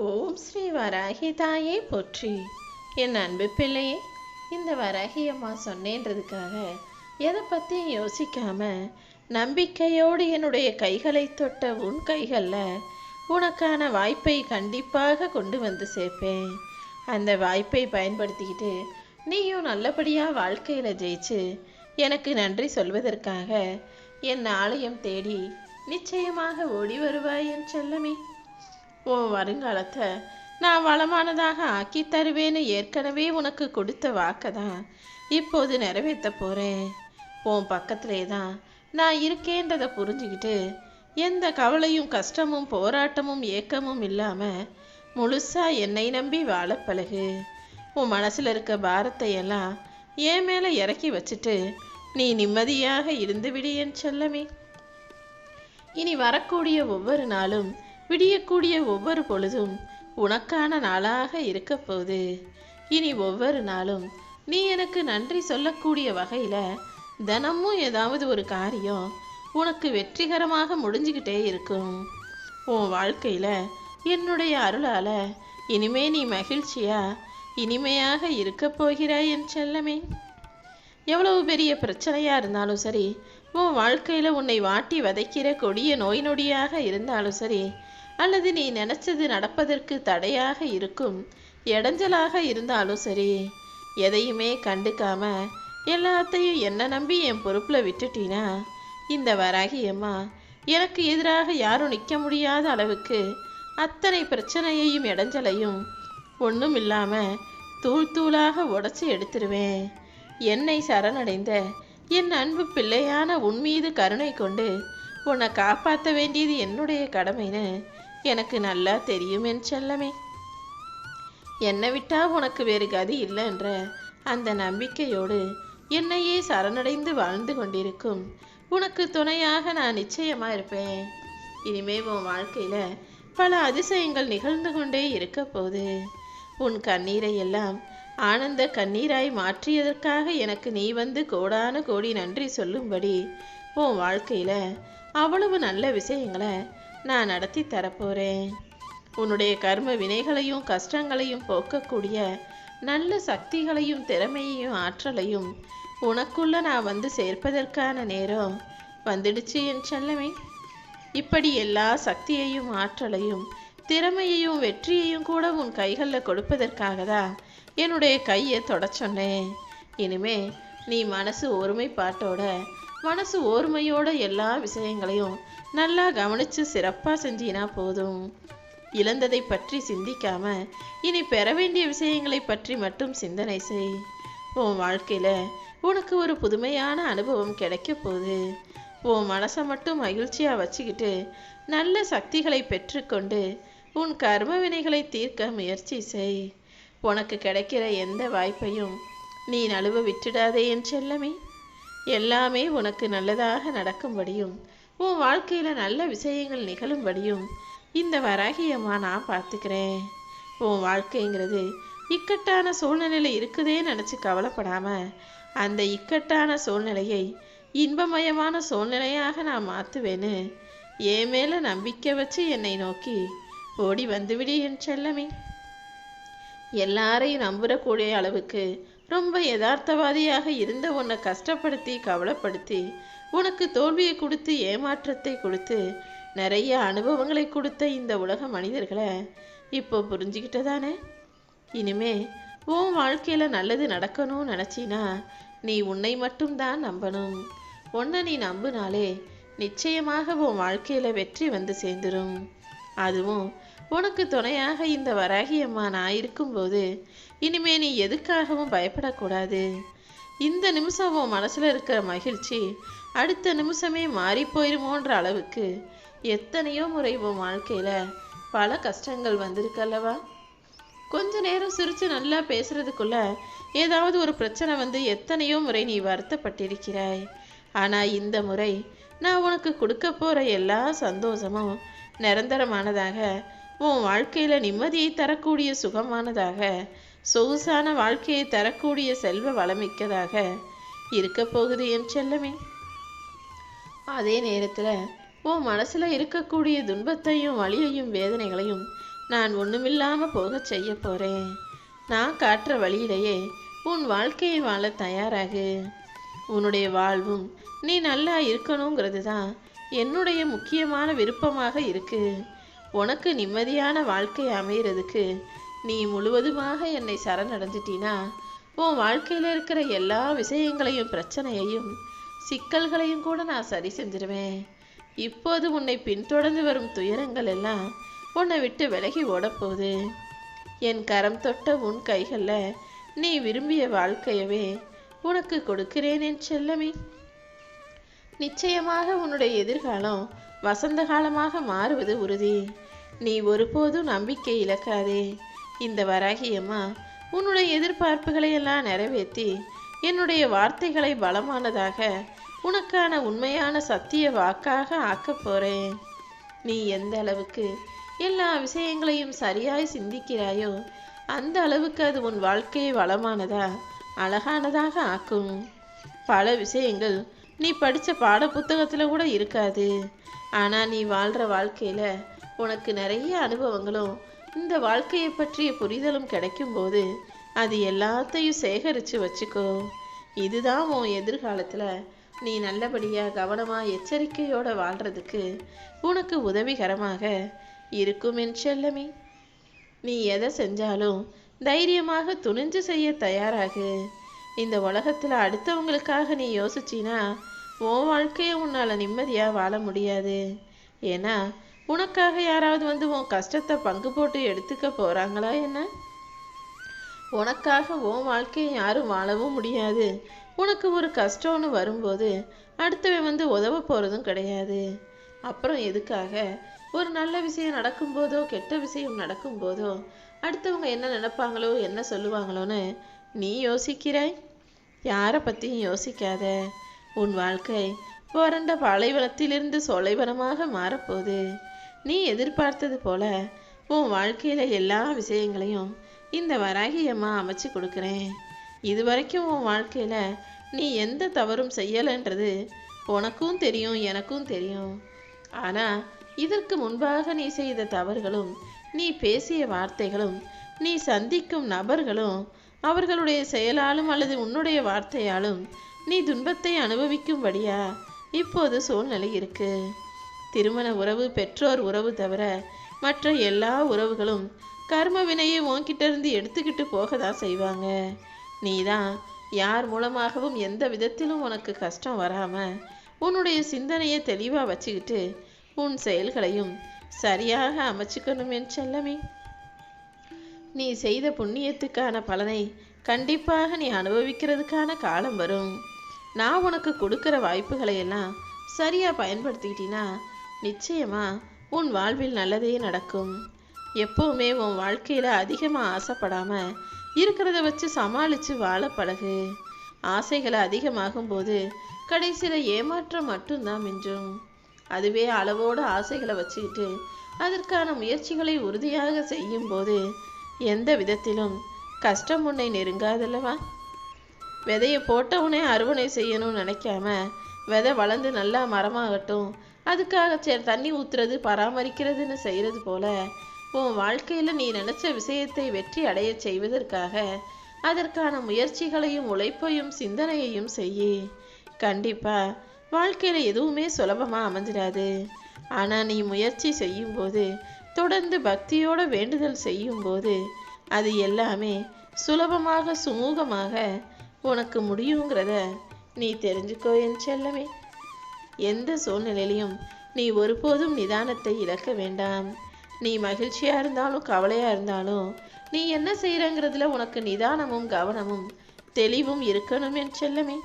ஓம் ஸ்ரீ வராகி தாயே போற்றி. என் அன்பு பிள்ளையே, இந்த வராகி அம்மா சொன்னேன்றதுக்காக எதை பற்றியும் யோசிக்காம நம்பிக்கையோடு என்னுடைய கைகளை தொட்ட உன் கைகளில் உனக்கான வாய்ப்பை கண்டிப்பாக கொண்டு வந்து சேர்ப்பேன். அந்த வாய்ப்பை பயன்படுத்திக்கிட்டு நீயும் நல்லபடியாக வாழ்க்கையில் ஜெயிச்சு எனக்கு நன்றி சொல்வதற்காக என் ஆலயம் தேடி நிச்சயமாக ஓடி வருவாய் என் செல்லமே. உன் வருங்காலத்தை நான் வளமானதாக ஆக்கி தருவேன்னு ஏற்கனவே உனக்கு கொடுத்த வாக்கை தான் இப்போது நிறைவேற்ற போகிறேன். உன் பக்கத்திலே தான் நான் இருக்கேன்றதை புரிஞ்சுக்கிட்டு எந்த கவலையும் கஷ்டமும் போராட்டமும் ஏக்கமும் இல்லாமல் முழுசாக என்னை நம்பி வாழ பழகு. உன் மனசில் இருக்க பாரத்தை எல்லாம் என் மேலே இறக்கி வச்சுட்டு நீ நிம்மதியாக இருந்து விடு என் செல்லமே. இனி வரக்கூடிய ஒவ்வொரு நாளும் விடியக்கூடிய ஒவ்வொரு பொழுதும் உனக்கான நாளாக இருக்க போகுது. இனி ஒவ்வொரு நாளும் நீ எனக்கு நன்றி சொல்லக்கூடிய வகையில் தினமும் ஏதாவது ஒரு காரியம் உனக்கு வெற்றிகரமாக முடிஞ்சுக்கிட்டே இருக்கும். உன் வாழ்க்கையில் என்னுடைய அருளால் இனிமே நீ மகிழ்ச்சியாக இனிமையாக இருக்க போகிறாய் என் செல்லமே. எவ்வளவு பெரிய பிரச்சனையாக இருந்தாலும் சரி, உன் வாழ்க்கையில் உன்னை வாட்டி வதைக்கிற கொடிய நோய் நொடியாக இருந்தாலும் சரி, அல்லது நீ நினச்சது நடப்பதற்கு தடையாக இருக்கும் இடைஞ்சலாக இருந்தாலும் சரி, எதையுமே கண்டுக்காம எல்லாத்தையும் என்ன நம்பி என் பொறுப்பில் விட்டுட்டீனா இந்த வராகி அம்மா எனக்கு எதிராக யாரும் நிற்க முடியாத அளவுக்கு அத்தனை பிரச்சனையையும் இடைஞ்சலையும் ஒன்றும் இல்லாமல் தூள் தூளாக உடச்சி எடுத்துருவேன். என்னை சரணடைந்த என் அன்பு பிள்ளையான உன் மீது கருணை கொண்டு உன்னை காப்பாற்ற வேண்டியது என்னுடைய கடமைன்னு எனக்கு நல்லா தெரியும் என் செல்லமே. என்னை விட்டா உனக்கு வேறு கதி இல்லைன்ற அந்த நம்பிக்கையோடு என்னையே சரணடைந்து வாழ்ந்து கொண்டிருக்கும் உனக்கு துணையாக நான் நிச்சயமாக இருப்பேன். இனிமே உன் வாழ்க்கையில் பல அதிசயங்கள் நிகழ்ந்து கொண்டே இருக்க போகுது. உன் கண்ணீரை எல்லாம் ஆனந்த கண்ணீராய் மாற்றியதற்காக எனக்கு நீ வந்து கோடான கோடி நன்றி சொல்லும்படி உன் வாழ்க்கையில் அவ்வளவு நல்ல விஷயங்களை நான் நடத்தி தரப்போகிறேன். உன்னுடைய கர்ம வினைகளையும் கஷ்டங்களையும் போக்கக்கூடிய நல்ல சக்திகளையும் திறமையையும் ஆற்றலையும் உனக்குள்ள நான் வந்து சேர்ப்பதற்கான நேரம் வந்துடுச்சு என் செல்லமே. இப்படி எல்லா சக்தியையும் ஆற்றலையும் திறமையையும் வெற்றியையும் கூட உன் கைகளில் கொடுப்பதற்காக தான் என்னுடைய கையை தொட சொன்னேன். இனிமே நீ மனசு ஒருமைப்பாட்டோட மனசு ஓர்மையோட எல்லா விஷயங்களையும் நல்லா கவனித்து சிறப்பாக செஞ்சினா போதும். இழந்ததை பற்றி சிந்திக்காம இனி பெற வேண்டிய விஷயங்களை பற்றி மட்டும் சிந்தனை செய். உன் வாழ்க்கையில் உனக்கு ஒரு புதுமையான அனுபவம் கிடைக்க போகுது. உன் மனசை மட்டும் மகிழ்ச்சியாக வச்சுக்கிட்டு நல்ல சக்திகளை பெற்றுக்கொண்டு உன் கர்ம வினைகளை தீர்க்க முயற்சி செய். உனக்கு கிடைக்கிற எந்த வாய்ப்பையும் நீ நழுவ விட்டுடாதே என் செல்லமே. எல்லாமே உனக்கு நல்லதாக நடக்கும்படியும் உன் வாழ்க்கையில் நல்ல விஷயங்கள் நிகழும்படியும் இந்த வராகி அம்மா நான் பார்த்துக்கிறேன். உன் வாழ்க்கைங்கிறது இக்கட்டான சூழ்நிலையில் இருக்குதே நினச்சி கவலைப்படாமல் அந்த இக்கட்டான சூழ்நிலையை இன்பமயமான சூழ்நிலையாக நான் மாற்றுவேன்னு என் மேலே நம்பிக்கை வச்சு என்னை நோக்கி ஓடி வந்துவிடு என் செல்லமே. எல்லாரையும் நம்புறக்கூடிய அளவுக்கு ரொம்ப யதார்த்தவாதியாக இருந்த உன்னை கஷ்டப்படுத்தி கவலைப்படுத்தி உனக்கு தோல்வியை கொடுத்து ஏமாற்றத்தை கொடுத்து நிறைய அனுபவங்களை கொடுத்த இந்த உலக மனிதர்களை இப்போ புரிஞ்சுக்கிட்டதானே. இனிமே உன் வாழ்க்கையில் நல்லது நடக்கணும்னு நினச்சினா நீ உன்னை மட்டும்தான் நம்பணும். உன்னை நீ நம்பினாலே நிச்சயமாக உன் வாழ்க்கையில் வெற்றி வந்து சேர்ந்துடும். அதுவும் உனக்கு துணையாக இந்த வராகி அம்மா நான் இருக்கும்போது இனிமே நீ எதுக்காகவும் பயப்படக்கூடாது. இந்த நிமிஷம் உன் மனசில் இருக்கிற மகிழ்ச்சி அடுத்த நிமிஷமே மாறி போயிருமோன்ற அளவுக்கு எத்தனையோ முறை உன் வாழ்க்கையில் பல கஷ்டங்கள் வந்திருக்கல்லவா. கொஞ்ச நேரம் சிரித்து நல்லா பேசுறதுக்குள்ள ஏதாவது ஒரு பிரச்சனை வந்து எத்தனையோ முறை நீ வருத்தப்பட்டிருக்கிறாய். ஆனால் இந்த முறை நான் உனக்கு கொடுக்க போகிற எல்லா சந்தோஷமும் நிரந்தரமானதாக, உன் வாழ்க்கையில் நிம்மதியை தரக்கூடிய சுகமானதாக, சொகுசான வாழ்க்கையை தரக்கூடிய செல்வ வளமிக்கதாக இருக்க போகுது என் செல்லமே. அதே நேரத்தில் உன் மனசில் இருக்கக்கூடிய துன்பத்தையும் வலியையும் வேதனைகளையும் நான் ஒண்ணுமில்லாம போகச் செய்ய போறேன். நான் காட்டுற வழியிலேயே உன் வாழ்க்கையை வாழ தயாராகு. உன்னுடைய வாழ்வும் நீ நல்லா இருக்கணுங்கிறது தான் என்னுடைய முக்கியமான விருப்பமாக இருக்கு. உனக்கு நிம்மதியான வாழ்க்கை அமைகிறதுக்கு நீ முழுவதுமாக என்னை சரணடைஞ்சிட்டினா உன் வாழ்க்கையில் இருக்கிற எல்லா விஷயங்களையும் பிரச்சனையையும் சிக்கல்களையும் கூட நான் சரி செஞ்சிருவேன். இப்போது உன்னை பின்தொடர்ந்து வரும் துயரங்கள் எல்லாம் உன்னை விட்டு விலகி ஓடப்போகுது. என் கரம் தொட்ட உன் கைகளில் நீ விரும்பிய வாழ்க்கையவே உனக்கு கொடுக்கிறேன் என் செல்லமே. நிச்சயமாக உன்னுடைய எதிர்காலம் வசந்த காலமாக மாறுவது உறுதி. நீ ஒருபோதும் நம்பிக்கை இழக்காதே. இந்த வராகியம்மா உன்னுடைய எதிர்பார்ப்புகளை எல்லாம் நிறைவேற்றி என்னுடைய வார்த்தைகளை பலமானதாக உனக்கான உண்மையான சத்திய வாக்காக ஆக்கப் போறேன். நீ எந்த அளவுக்கு எல்லா விஷயங்களையும் சரியாய் சிந்திக்கிறாயோ அந்த அளவுக்கு அது உன் வாழ்க்கையை வளமானதா அழகானதாக ஆக்கும். பல விஷயங்கள் நீ படித்த பாட புத்தகத்தில் கூட இருக்காது. ஆனால் நீ வாழ்கிற வாழ்க்கையில் உனக்கு நிறைய அனுபவங்களும் இந்த வாழ்க்கையை பற்றிய புரிதலும் கிடைக்கும்போது அது எல்லாத்தையும் சேகரித்து வச்சுக்கோ. இதுதான் உன் எதிர்காலத்தில் நீ நல்லபடியாக கவனமாக எச்சரிக்கையோடு வாழ்கிறதுக்கு உனக்கு உதவிகரமாக இருக்கும் என் செல்லமே. நீ எதை செஞ்சாலும் தைரியமாக துணிஞ்சு செய்ய தயாராகு. இந்த உலகத்தில் அடுத்தவங்களுக்காக நீ யோசிச்சினா உன் வாழ்க்கையை உன்னால் நிம்மதியாக வாழ முடியாது. ஏன்னா உனக்காக யாராவது வந்து உன் கஷ்டத்தை பங்கு போட்டு எடுத்துக்க போகிறாங்களா என்ன? உனக்காக உன் வாழ்க்கையை யாரும் வாழவும் முடியாது. உனக்கு ஒரு கஷ்டம்னு வரும்போது அடுத்தவன் வந்து உதவ போகிறதும் கிடையாது. அப்புறம் எதுக்காக ஒரு நல்ல விஷயம் நடக்கும்போதோ கெட்ட விஷயம் நடக்கும்போதோ அடுத்தவங்க என்ன நினைப்பாங்களோ என்ன சொல்லுவாங்களோன்னு நீ யோசிக்கிறாய்? யாரை பற்றியும் யோசிக்காத. உன் வாழ்க்கை வறண்ட பாலைவனத்திலிருந்து சொலைவனமாக மாறப்போகுது. நீ எதிர்பார்த்தது போல உன் வாழ்க்கையில் எல்லா விஷயங்களையும் இந்த வராகியம்மா அமைச்சு கொடுக்குறேன். இது வரைக்கும் உன் வாழ்க்கையில் நீ எந்த தவறும் செய்யலைன்றது உனக்கும் தெரியும் எனக்கும் தெரியும். ஆனால் இதற்கு முன்பாக நீ செய்த தவறுகளும் நீ பேசிய வார்த்தைகளும் நீ சந்திக்கும் நபர்களும் அவர்களுடைய செயலாலும் அல்லது உன்னுடைய வார்த்தையாலும் நீ துன்பத்தை அனுபவிக்கும்படியா இப்போது சூழ்நிலை இருக்கு. திருமண உறவு பெற்றோர் உறவு தவிர மற்ற எல்லா உறவுகளும் கர்ம வினையை உன்கிட்ட இருந்து எடுத்துக்கிட்டு போக தான் செய்வாங்க. நீ தான் யார் மூலமாகவும் எந்த விதத்திலும் உனக்கு கஷ்டம் வராமல் உன்னுடைய சிந்தனையை தெளிவாக வச்சுக்கிட்டு உன் செயல்களையும் சரியாக அமைச்சுக்கணும் என் செல்லமே. நீ செய்த புண்ணியத்துக்கான பலனை கண்டிப்பாக நீ அனுபவிக்கிறதுக்கான காலம் வரும். நான் உனக்கு கொடுக்குற வாய்ப்புகளை எல்லாம் சரியாக பயன்படுத்திக்கிட்டினா நிச்சயமா உன் வாழ்வில் நல்லதே நடக்கும். எப்போவுமே உன் வாழ்க்கையில் அதிகமாக ஆசைப்படாமல் இருக்கிறத வச்சு சமாளித்து வாழ பழகு. ஆசைகளை அதிகமாகும் போது கடைசியில் ஏமாற்றம் மட்டும்தான் மிஞ்சும். அதுவே அளவோடு ஆசைகளை வச்சுக்கிட்டு அதற்கான முயற்சிகளை உறுதியாக செய்யும் போது எந்த விதத்திலும் கஷ்டம் உன்னை நெருங்காதல்லவா? விதையை போட்டவுடனே அறுவடை செய்யணும்னு நினைக்காம விதை வளர்ந்து நல்லா மரமாகட்டும் அதுக்காக தண்ணி ஊற்றுறது பராமரிக்கிறதுன்னு செய்கிறது போல உன் வாழ்க்கையில் நீ நினச்ச விஷயத்தை வெற்றி அடைய செய்வதற்காக அதற்கான முயற்சிகளையும் உழைப்பையும் சிந்தனையையும் செய்யி. கண்டிப்பாக வாழ்க்கையில் எதுவுமே சுலபமாக அமைஞ்சிடாது. ஆனால் நீ முயற்சி செய்யும்போது தொடர்ந்து பக்தியோட வேண்டுதல் செய்யும்போது அது எல்லாமே சுலபமாக சுமூகமாக உனக்கு முடியுங்கிறத நீ தெரிஞ்சுக்கோ என் செல்லமே. எந்த சூழ்நிலையிலையும் நீ ஒருபோதும் நிதானத்தை இழக்க வேண்டாம். நீ மகிழ்ச்சியாக இருந்தாலும் கவலையாக இருந்தாலும் நீ என்ன செய்கிறங்கிறதுல உனக்கு நிதானமும் கவனமும் தெளிவும் இருக்கணும் என் செல்லமே.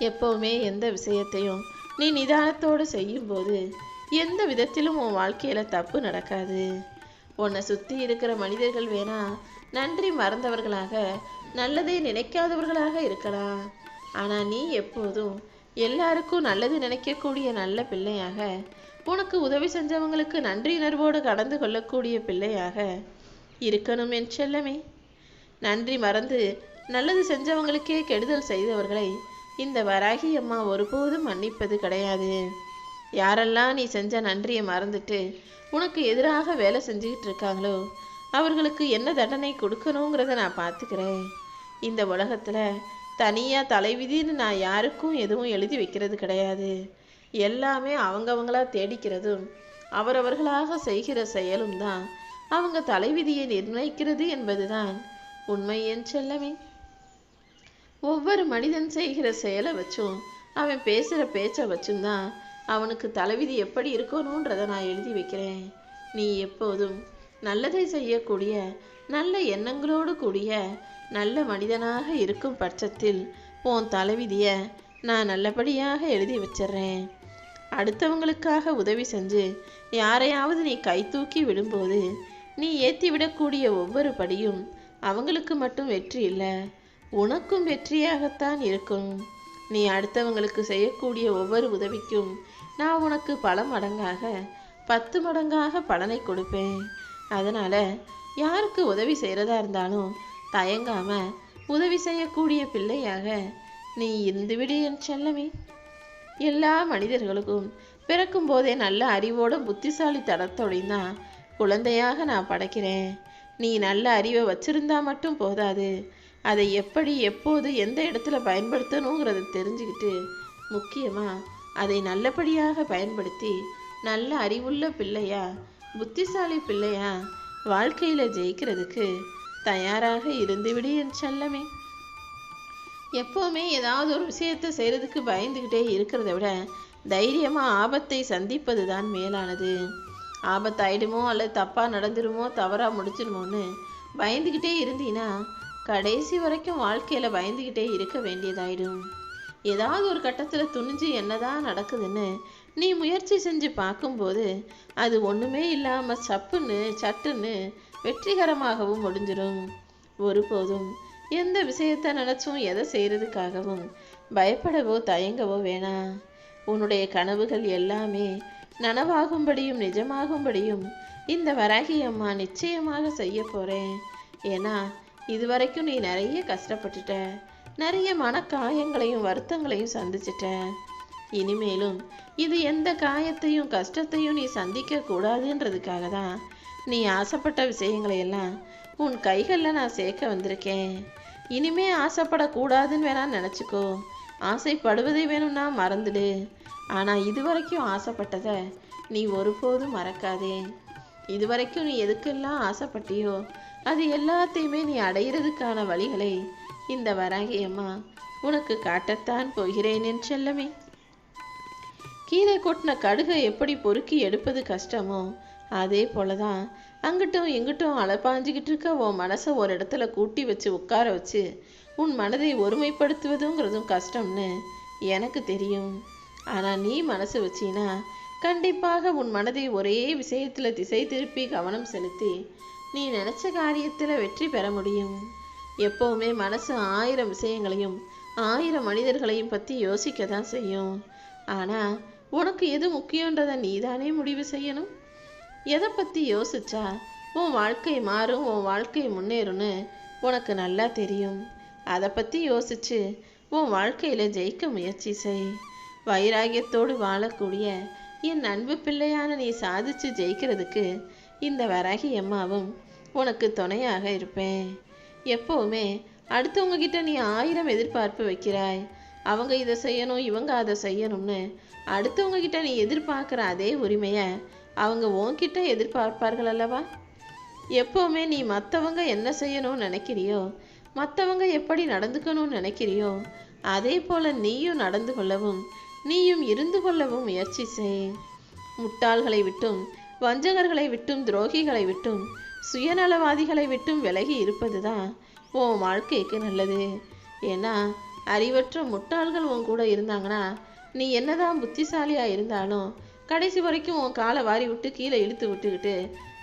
எப்போவுமே எந்த விஷயத்தையும் நீ நிதானத்தோடு செய்யும்போது எந்த விதத்திலும் உன் வாழ்க்கையில் தப்பு நடக்காது. உன்னை சுற்றி இருக்கிற மனிதர்கள் வேணா நன்றி மறந்தவர்களாக நல்லதை நினைக்காதவர்களாக இருக்கலாம். ஆனால் நீ எப்போதும் எல்லாருக்கும் நல்லது நினைக்கக்கூடிய நல்ல பிள்ளையாக உனக்கு உதவி செஞ்சவங்களுக்கு நன்றியுணர்வோடு கடந்து கொள்ளக்கூடிய பிள்ளையாக இருக்கணும் என் செல்லமே. நன்றி மறந்து நல்லது செஞ்சவங்களுக்கே கெடுதல் செய்தவர்களை இந்த வராகி அம்மா ஒருபோதும் மன்னிப்பது கிடையாது. யாரெல்லாம் நீ செஞ்ச நன்றியை மறந்துட்டு உனக்கு எதிராக வேலை செஞ்சுக்கிட்டு இருக்காங்களோ அவர்களுக்கு என்ன தண்டனை கொடுக்கணுங்கிறத நான் பார்த்துக்கிறேன். இந்த உலகத்தில் தனியாக தலைவிதின்னு நான் யாருக்கும் எதுவும் எழுதி வைக்கிறது கிடையாது. எல்லாமே அவங்கவங்களா தேடிக்கிறதும் அவரவர்களாக செய்கிற செயலும் தான் அவங்க தலைவிதியை நிர்ணயிக்கிறது என்பதுதான் உண்மை என் செல்லமே. ஒவ்வொரு மனிதன் செய்கிற செயலை வச்சும் அவன் பேசுகிற பேச்சை வச்சும் தான் அவனுக்கு தலைவிதி எப்படி இருக்கணுன்றதை நான் எழுதி வைக்கிறேன். நீ எப்போதும் நல்லதை செய்யக்கூடிய நல்ல எண்ணங்களோடு கூடிய நல்ல மனிதனாக இருக்கும் பட்சத்தில் உன் தலைவிதியை நான் நல்லபடியாக எழுதி வச்சிட்றேன். அடுத்தவங்களுக்காக உதவி செஞ்சு யாரையாவது நீ கை தூக்கி விடும்போது நீ ஏற்றி விடக்கூடிய ஒவ்வொரு படியும் அவங்களுக்கு மட்டும் வெற்றி இல்லை, உனக்கும் வெற்றியாகத்தான் இருக்கும். நீ அடுத்தவங்களுக்கு செய்யக்கூடிய ஒவ்வொரு உதவிக்கும் நான் உனக்கு பல மடங்காக 10 மடங்காக பலனை கொடுப்பேன். அதனால் யாருக்கு உதவி செய்கிறதா இருந்தாலும் தயங்காம உதவி செய்யக்கூடிய பிள்ளையாக நீ இருந்துவிடு என் செல்லமே. எல்லா மனிதர்களுக்கும் பிறக்கும் போதே நல்ல அறிவோட புத்திசாலி தடத்தோடையும் தான் குழந்தையாக நான் படைக்கிறேன். நீ நல்ல அறிவை வச்சிருந்தா மட்டும் போதாது, அதை எப்படி எப்போது எந்த இடத்துல பயன்படுத்தணுங்கிறத தெரிஞ்சுக்கிட்டு முக்கியமாக அதை நல்லபடியாக பயன்படுத்தி நல்ல அறிவுள்ள பிள்ளையா புத்திசாலி பிள்ளையா வாழ்க்கையில் ஜெயிக்கிறதுக்கு தயாராக இருந்துவிடு என் செல்லமே. எப்போவுமே ஏதாவது ஒரு விஷயத்தை செய்கிறதுக்கு பயந்துக்கிட்டே இருக்கிறத விட தைரியமாக ஆபத்தை சந்திப்பது தான் மேலானது. ஆபத்தாயிடுமோ அல்லது தப்பாக நடந்துருமோ தவறாக முடிச்சிடுமோன்னு பயந்துக்கிட்டே இருந்தீன்னா கடைசி வரைக்கும் வாழ்க்கையில் பயந்துக்கிட்டே இருக்க வேண்டியதாயிடும். ஏதாவது ஒரு கட்டத்தில் துணிஞ்சு என்னதான் நடக்குதுன்னு நீ முயற்சி செஞ்சு பார்க்கும்போது அது ஒன்றுமே இல்லாமல் சட்டுன்னு வெற்றிகரமாகவும் முடிஞ்சிடும். ஒருபோதும் எந்த விஷயத்தை நினச்சும் எதை செய்கிறதுக்காகவும் பயப்படவோ தயங்கவோ வேணாம். உன்னுடைய கனவுகள் எல்லாமே நனவாகும்படியும் நிஜமாகும்படியும் இந்த வராகி அம்மா நிச்சயமாக செய்ய போகிறேன். ஏன்னா இதுவரைக்கும் நீ நிறைய கஷ்டப்பட்டுட்ட, நிறைய மனக்காயங்களையும் வருத்தங்களையும் சந்திச்சிட்ட. இனிமேலும் இது எந்த காயத்தையும் கஷ்டத்தையும் நீ சந்திக்க கூடாதுன்றதுக்காக தான் நீ ஆசைப்பட்ட விஷயங்களை எல்லாம் உன் கைகளில் நான் சேர்க்க வந்திருக்கேன். இனிமே ஆசைப்படக்கூடாதுன்னு வேணா நினச்சிக்கோ, ஆசைப்படுவதை வேணும்னா மறந்துடு. ஆனால் இதுவரைக்கும் ஆசைப்பட்டதை நீ ஒருபோதும் மறக்காதே. இதுவரைக்கும் நீ எதுக்கெல்லாம் ஆசைப்பட்டியோ அது எல்லாத்தையுமே நீ அடையிறதுக்கான வழிகளை இந்த வராகி அம்மா உனக்கு காட்டத்தான் போகிறேன் என் செல்லமே. கீழே கொட்டின கடுகை எப்படி பொறுக்கி எடுப்பது கஷ்டமோ அதே போலதான் அங்கிட்டும் இங்கிட்டும் அலப்பாஞ்சிக்கிட்டு இருக்க உன் மனசை ஒரு இடத்துல கூட்டி வச்சு உட்கார வச்சு உன் மனதை ஒருமைப்படுத்துவதுங்கிறதும் கஷ்டம்னு எனக்கு தெரியும். ஆனால் நீ மனசு வச்சினா கண்டிப்பாக உன் மனதை ஒரே விஷயத்தில் திசை திருப்பி கவனம் செலுத்தி நீ நினச்ச காரியத்தில் வெற்றி பெற முடியும். எப்போவுமே மனசு 1000 விஷயங்களையும் 1000 மனிதர்களையும் பற்றி யோசிக்க தான் செய்யும். ஆனால் உனக்கு எது முக்கியன்றதை நீதானே முடிவு செய்யணும். எதை பற்றி யோசிச்சா உன் வாழ்க்கை மாறும், உன் வாழ்க்கை முன்னேறும்னு உனக்கு நல்லா தெரியும். அதை பற்றி யோசிச்சு உன் வாழ்க்கையில் ஜெயிக்க முயற்சி செய். வைராகியத்தோடு வாழக்கூடிய என் அன்பு பிள்ளையான நீ சாதிச்சு ஜெயிக்கிறதுக்கு இந்த வராகி அம்மாவும் உனக்கு துணையாக இருப்பேன். எப்போவுமே அடுத்தவங்க கிட்ட நீ 1000 எதிர்பார்ப்பு வைக்கிறாய். அவங்க இதை செய்யணும், இவங்க அதை செய்யணும்னு அடுத்தவங்க கிட்ட நீ எதிர்பார்க்குற அதே உரிமையை அவங்க உன்கிட்ட எதிர்பார்ப்பார்கள் அல்லவா? எப்போவுமே நீ மற்றவங்க என்ன செய்யணும்னு நினைக்கிறியோ, மற்றவங்க எப்படி நடந்துக்கணும்னு நினைக்கிறியோ அதே போல் நீயும் நடந்து கொள்ளவும் நீயும் இருந்து கொள்ளவும் முயற்சி செய். முட்டாள்களை விட்டும் வஞ்சகர்களை விட்டும் துரோகிகளை விட்டும் சுயநலவாதிகளை விட்டும் விலகி இருப்பது தான் உன் வாழ்க்கைக்கு நல்லது. ஏன்னா அறிவற்ற முட்டாள்கள் உன் கூட இருந்தாங்கன்னா நீ என்னதான் புத்திசாலியாக இருந்தாலும் கடைசி வரைக்கும் உன் காலை வாரி விட்டு கீழே இழுத்து விட்டுக்கிட்டு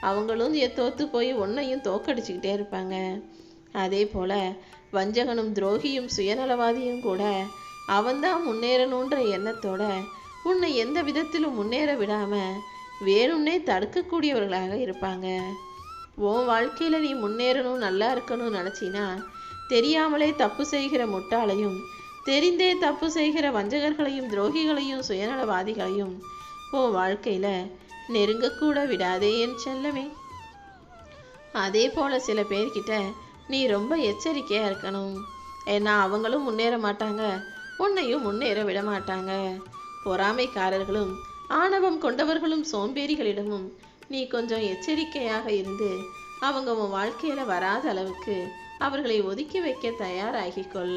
அவங்களும் தோற்று போய் ஒன்றையும் தோக்கடிச்சுக்கிட்டே இருப்பாங்க. அதே போல் வஞ்சகனும் துரோகியும் சுயநலவாதியும் கூட அவன்தான் முன்னேறணுன்ற எண்ணத்தோட உன்னை எந்த விதத்திலும் முன்னேற விடாமல் வேணும்னே தடுக்கக்கூடியவர்களாக இருப்பாங்க. உன் வாழ்க்கையில் நீ முன்னேறணும் நல்லா இருக்கணும்னு நினச்சினா தெரியாமலே தப்பு செய்கிற முட்டாளையும் தெரிந்தே தப்பு செய்கிற வஞ்சகர்களையும் துரோகிகளையும் சுயநலவாதிகளையும் உன் வாழ்க்கையில நெருங்கக்கூட விடாதே என் செல்லமே. அதே போல சில பேர்கிட்ட நீ ரொம்ப எச்சரிக்கையா இருக்கணும். ஏன்னா அவங்களும் முன்னேற மாட்டாங்க, உன்னையும் முன்னேற விட மாட்டாங்க. பொறாமைக்காரர்களும் ஆணவம் கொண்டவர்களும் சோம்பேறிகளிடமும் நீ கொஞ்சம் எச்சரிக்கையாக இருந்து அவங்க உன் வாழ்க்கையில வராத அளவுக்கு அவர்களை ஒதுக்கி வைக்க தயாராகிக்கொள்.